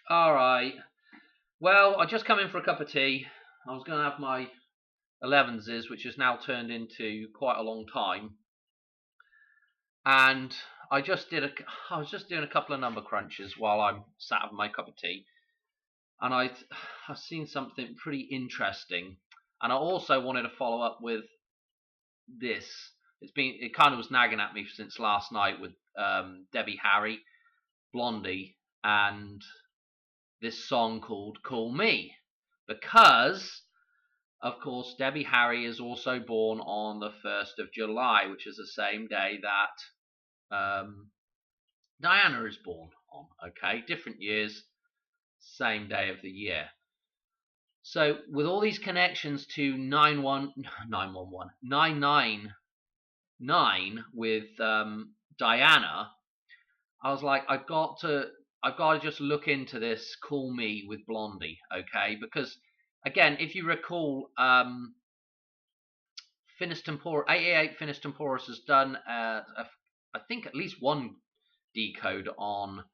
All right. Well, I just come in for a cup of tea. I was going to have my 11s, which has now turned into quite a long time, and I just did a. I was just doing a couple of number crunches while I'm sat having my cup of tea, and I've seen something pretty interesting, and I also wanted to follow up with this. It kind of was nagging at me since last night with Debbie Harry, Blondie, and this song called "Call Me," because of course, Debbie Harry is also born on the 1st of July, which is the same day that Diana is born on. Okay, different years, same day of the year. So, with all these connections to 999 with Diana, I was like, I've got to just look into this "Call Me" with Blondie, okay? Because again, if you recall, Finis Temporis, 888 Finis Temporis has done, I think, at least one decode on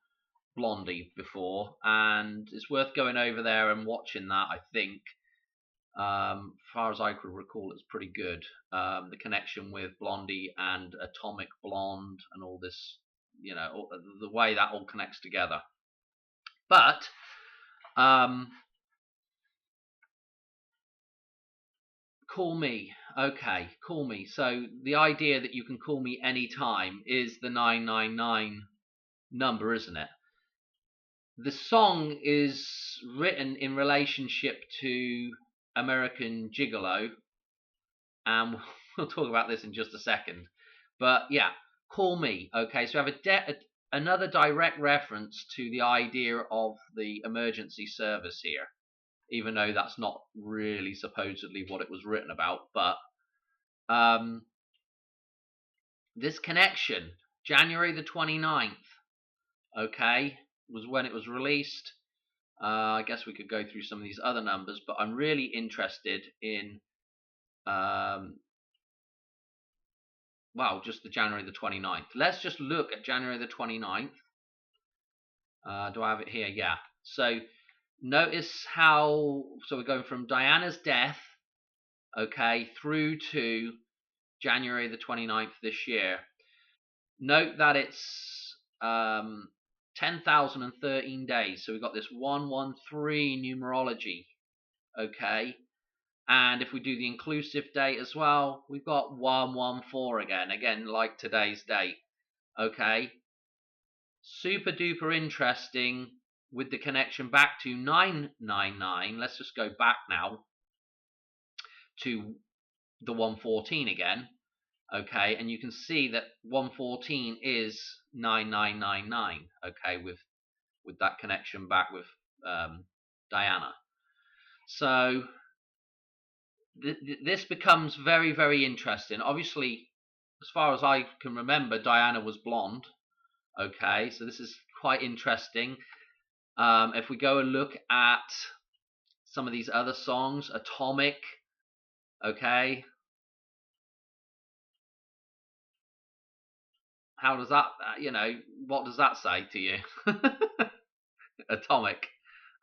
Blondie before, and it's worth going over there and watching that. I think, as far as I could recall, it's pretty good. The connection with Blondie and Atomic Blonde and all this, the way that all connects together. But call me. Okay, call me. So the idea that you can call me anytime is the 999 number, isn't it? The song is written in relationship to American Gigolo, and we'll talk about this in just a second. But yeah, call me. Okay, so we have another direct reference to the idea of the emergency service here, even though that's not really supposedly what it was written about. But this connection, January the 29th, okay, was when it was released. I guess we could go through some of these other numbers, but I'm really interested in, just the January the 29th. Let's just look at January the 29th. Do I have it here? Yeah. So notice how, so we're going from Diana's death, okay, through to January the 29th this year. Note that it's 10,013 days. So we've got this 113 numerology, okay? And if we do the inclusive date as well, we've got 114 again, like today's date, okay? Super duper interesting with the connection back to 999. Let's just go back now to the 114 again. Okay, and you can see that 114 is 9999. Okay, with that connection back with Diana. So this becomes very, very interesting. Obviously, as far as I can remember, Diana was blonde. Okay, so this is quite interesting. If we go and look at some of these other songs, Atomic. Okay, how does that? What does that say to you? Atomic.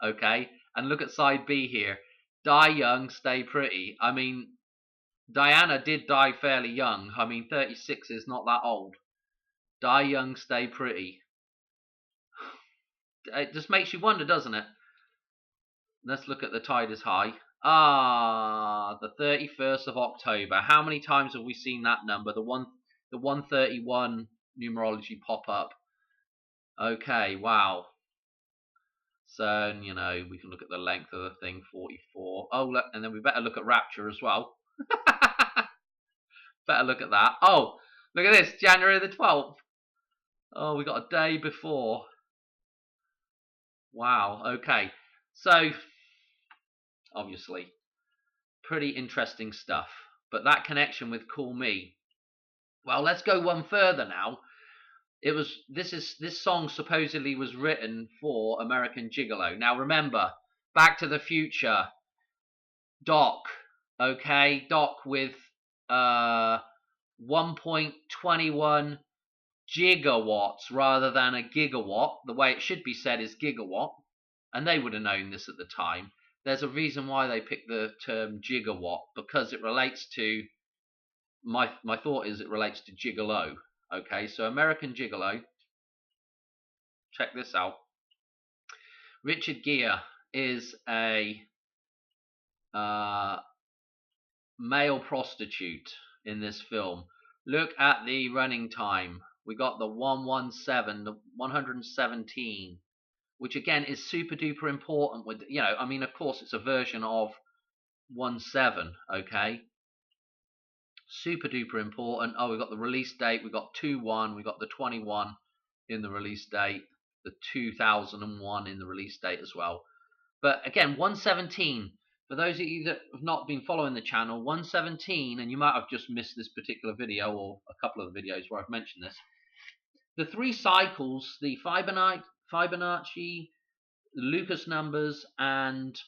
Okay, and look at side B here. Die young, stay pretty. I mean, Diana did die fairly young. I mean, 36 is not that old. Die young, stay pretty. It just makes you wonder, doesn't it? Let's look at the tide is high. The 31st of October. How many times have we seen that number? The 131 numerology pop up. Okay, wow. So, we can look at the length of the thing, 44. Oh, look, and then we better look at Rapture as well. Better look at that. Oh, look at this, January the 12th. Oh, we got a day before. Wow, okay. So, obviously, pretty interesting stuff. But that connection with Call Me. Well, let's go one further now. This song supposedly was written for American Gigolo. Now remember, Back to the Future, Doc, okay, Doc with 1.21 gigawatts rather than a gigawatt. The way it should be said is gigawatt. and they would have known this at the time. There's a reason why they picked the term gigawatt, because it relates to, my thought is it relates to gigolo. Okay, so American Gigolo. Check this out. Richard Gere is a male prostitute in this film. Look at the running time. We got the 117, the 117, which again is super duper important. With, you know, I mean, of course, it's a version of 17. Okay, super duper important. Oh, we got the release date. We got 2/1. We got the 21 in the release date. The 2001 in the release date as well. But again, 117. For those of you that have not been following the channel, 117, and you might have just missed this particular video or a couple of the videos where I've mentioned this. The 3 cycles, the Fibonacci, the Lucas numbers, and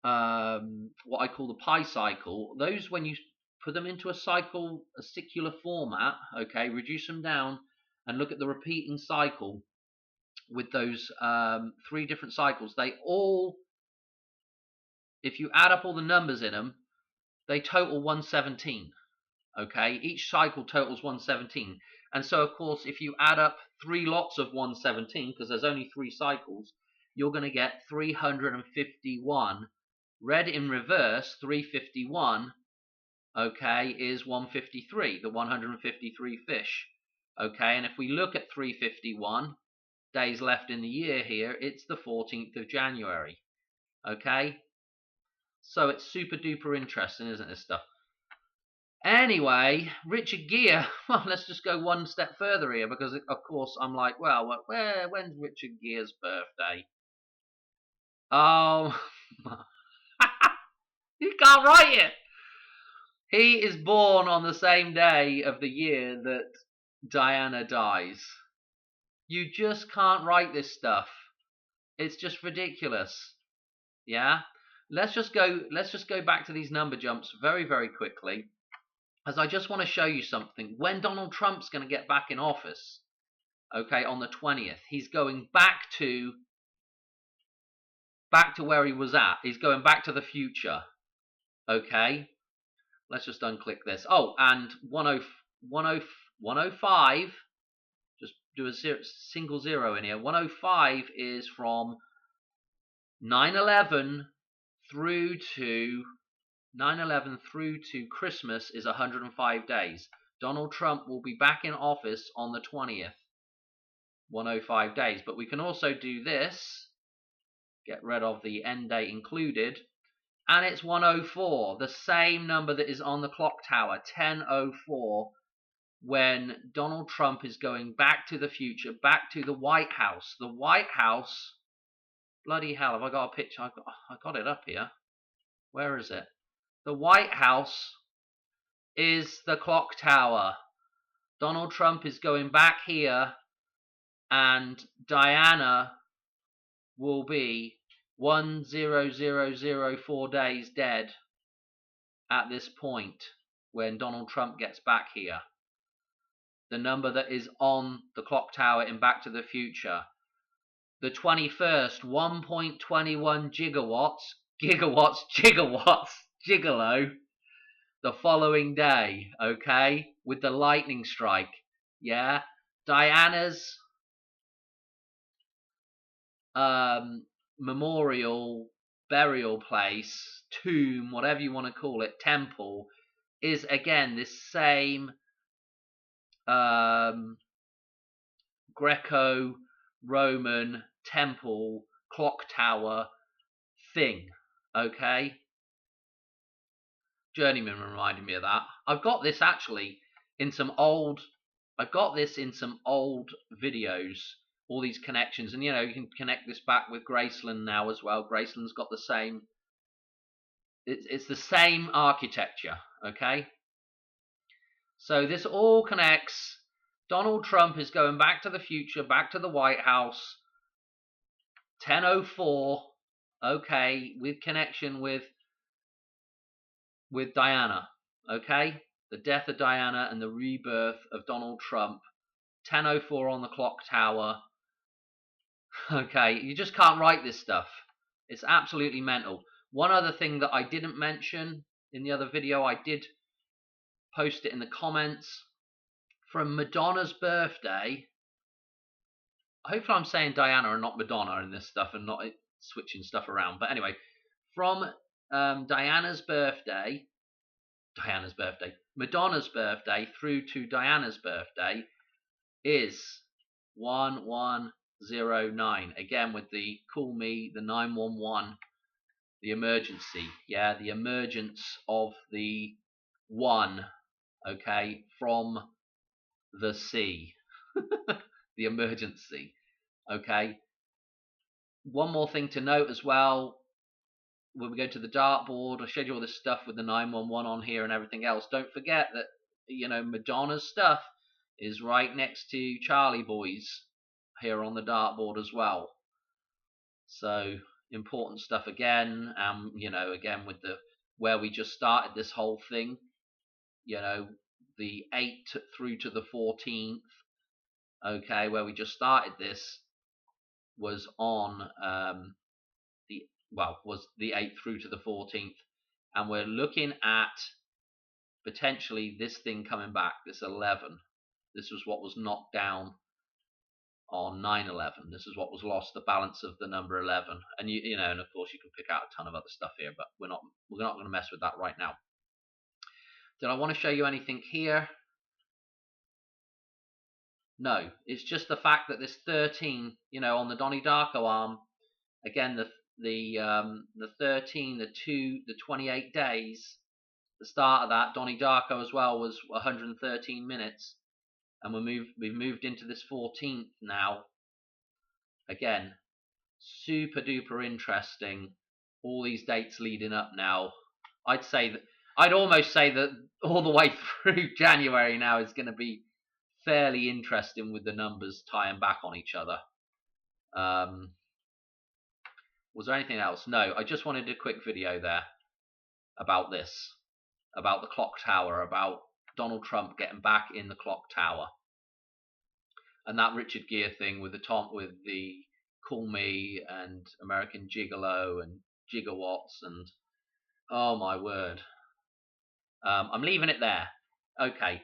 what I call the pi cycle, those, when you put them into a secular format, okay, reduce them down and look at the repeating cycle with those 3 different cycles, they all, if you add up all the numbers in them, they total 117. Okay, each cycle totals 117. And so, of course, if you add up 3 lots of 117, because there's only 3 cycles, you're going to get 351. Read in reverse, 351, okay, is 153, the 153 fish. Okay, and if we look at 351 days left in the year here, it's the 14th of January. Okay, so it's super duper interesting, isn't this stuff? Anyway, Richard Gere, well, let's just go one step further here, because of course I'm like, well, when's Richard Gere's birthday? Oh, you can't write it. He is born on the same day of the year that Diana dies. You just can't write this stuff. It's just ridiculous. Yeah? Let's just go back to these number jumps very, very quickly, as I just want to show you something. When Donald Trump's going to get back in office, okay, on the 20th, he's going back to where he was at. He's going back to the future. Okay? Let's just unclick this. Oh, and 105, just do a single 0 in here. 105 is from 9/11 through to Christmas is 105 days. Donald Trump will be back in office on the 20th. 105 days. But we can also do this. Get rid of the end date included. And it's 104, the same number that is on the clock tower, 10:04, when Donald Trump is going back to the future, back to the White House. The White House, bloody hell, have I got a picture? I got it up here. Where is it? The White House is the clock tower. Donald Trump is going back here, and Diana will be 10004 days dead at this point when Donald Trump gets back here. The number that is on the clock tower in Back to the Future. The 21st, 1.21 gigawatts, gigolo, the following day, okay, with the lightning strike. Yeah, Diana's memorial, burial place, tomb, whatever you want to call it, temple, is again this same Greco-Roman temple clock tower thing. Okay, Journeyman reminded me of that. I've got this actually in some old videos, all these connections, and you know, you can connect this back with Graceland now as well. Graceland's got the same, it's the same architecture. Okay, so this all connects. Donald Trump is going back to the future, back to the White House, 10:04, okay, with connection with Diana, okay? The death of Diana and the rebirth of Donald Trump, 10:04 on the clock tower. Okay, you just can't write this stuff. It's absolutely mental. One other thing that I didn't mention in the other video, I did post it in the comments. From Madonna's birthday, hopefully I'm saying Diana and not Madonna in this stuff and not switching stuff around. But anyway, from Madonna's birthday through to Diana's birthday is 1109. Again, with the call me, the 911, the emergency. Yeah, the emergence of the one, okay, from the sea. The emergency. Okay. One more thing to note as well. When we go to the dartboard, I showed you all this stuff with the 911 on here and everything else. Don't forget that, Madonna's stuff is right next to Charlie Boy's here on the dartboard as well. So important stuff again. Again with the where we just started this whole thing. The 8th through to the 14th. Okay, where we just started this was on was the 8th through to the 14th, and we're looking at potentially this thing coming back, this 11. This was what was knocked down on 9/11. This is what was lost, the balance of the number 11. And and of course you can pick out a ton of other stuff here, but we're not going to mess with that right now. Did I want to show you anything here? No, it's just the fact that this 13, on the Donnie Darko arm, again, the 13, the 2, the 28 days, the start of that, Donnie Darko as well was 113 minutes, and we've moved into this 14th now. Again, super duper interesting. All these dates leading up now. I'd almost say that all the way through January now is going to be fairly interesting with the numbers tying back on each other. Was there anything else? No, I just wanted a quick video there about this, about the clock tower, about Donald Trump getting back in the clock tower, and that Richard Gere thing with the Call Me and American Gigolo and Gigawatts, and oh my word. I'm leaving it there. Okay.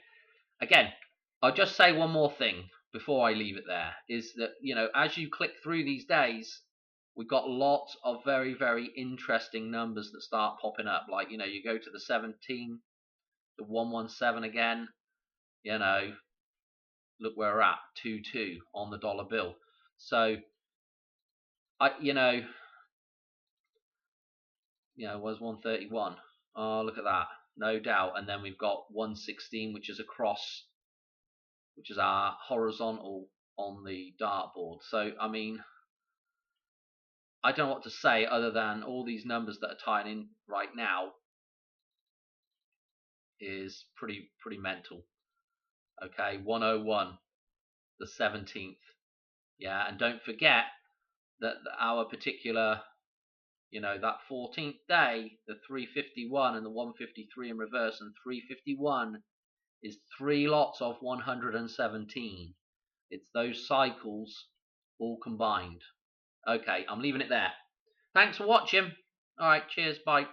Again, I'll just say one more thing before I leave it there, is that, as you click through these days, we've got lots of very, very interesting numbers that start popping up. Like, you go to the 17, the 117 again, look where we're at, 22 on the dollar bill. So, it was 131. Oh, look at that. No doubt. And then we've got 116, which is across, which is our horizontal on the dartboard. So, I mean, I don't know what to say other than all these numbers that are tying in right now is pretty mental. Okay, 101, the 17th. Yeah, and don't forget that our particular, that 14th day, the 351 and the 153 in reverse, and 351 is 3 lots of 117. It's those cycles all combined. Okay, I'm leaving it there. Thanks for watching. All right, cheers, bye.